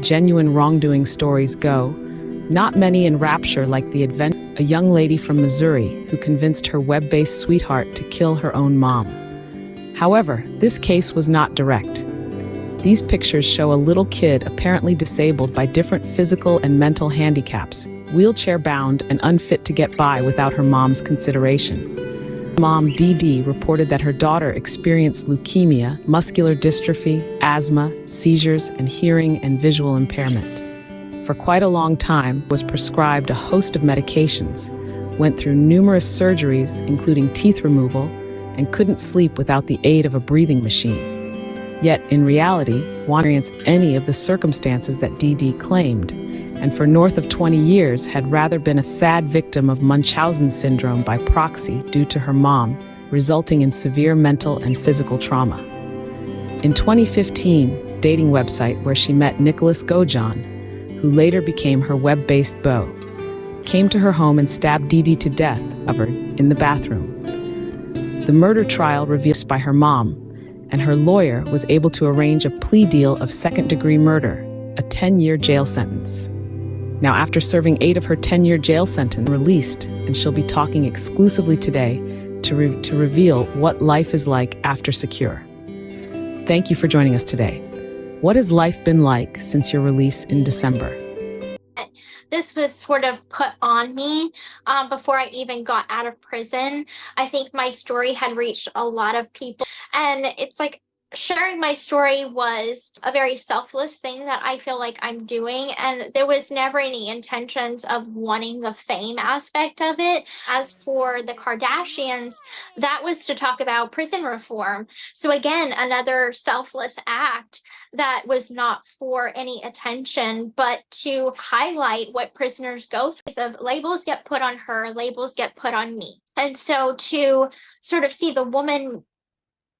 genuine wrongdoing stories go, not many enrapture like the adventure of a young lady from Missouri who convinced her web-based sweetheart to kill her own mom. However, this case was not direct. These pictures show a little kid apparently disabled by different physical and mental handicaps, wheelchair-bound and unfit to get by without her mom's consideration. Mom Dee Dee reported that her daughter experienced leukemia, muscular dystrophy, asthma, seizures, and hearing and visual impairment. For quite a long time, was prescribed a host of medications, went through numerous surgeries, including teeth removal, and couldn't sleep without the aid of a breathing machine. Yet, in reality, experienced any of the circumstances that Dee Dee claimed, and for north of 20 years had rather been a sad victim of Munchausen syndrome by proxy due to her mom, resulting in severe mental and physical trauma. In 2015, dating website where she met Nicholas Gojan, who later became her web-based beau, came to her home and stabbed Dee Dee to death in the bathroom. The murder trial revealed by her mom, and her lawyer was able to arrange a plea deal of second-degree murder, a 10-year jail sentence. Now, after serving 8 of her 10-year jail sentence, released, and she'll be talking exclusively today to reveal what life is like after Secure. Thank you for joining us today. What has life been like since your release in December? This was sort of put on me before I even got out of prison. I think my story had reached a lot of people, and it's like sharing my story was a very selfless thing that I feel like I'm doing, and there was never any intentions of wanting the fame aspect of it. As for the Kardashians, that was to talk about prison reform. So again, another selfless act that was not for any attention, but to highlight what prisoners go through. So labels get put on her, labels get put on me. And so to sort of see the woman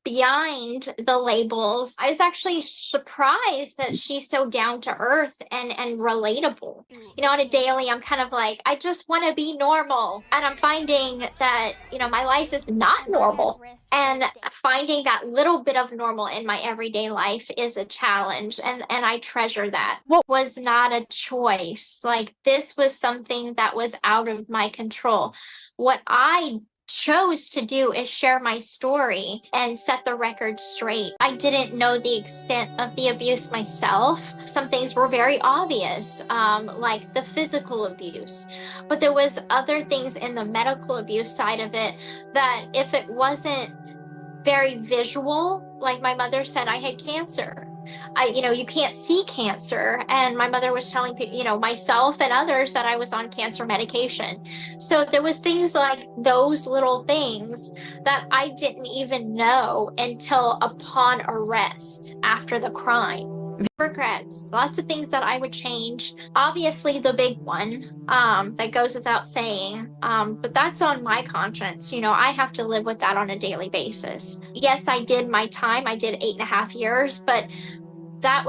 behind the labels, I was actually surprised that she's so down to earth and relatable. You know, on a daily, I'm kind of like, I just want to be normal. And I'm finding that, you know, my life is not normal. And finding that little bit of normal in my everyday life is a challenge. And I treasure that. What was not a choice. Like, this was something that was out of my control. What I chose to do is share my story and set the record straight. I didn't know the extent of the abuse myself. Some things were very obvious, like the physical abuse, but there was other things in the medical abuse side of it that if it wasn't very visual, like my mother said I had cancer. You can't see cancer. And my mother was telling people, myself and others that I was on cancer medication. So there was things like those little things that I didn't even know until upon arrest after the crime. Regrets, lots of things that I would change. Obviously the big one, that goes without saying, but that's on my conscience. I have to live with that on a daily basis. Yes, I did my time. I did 8.5 years, but that was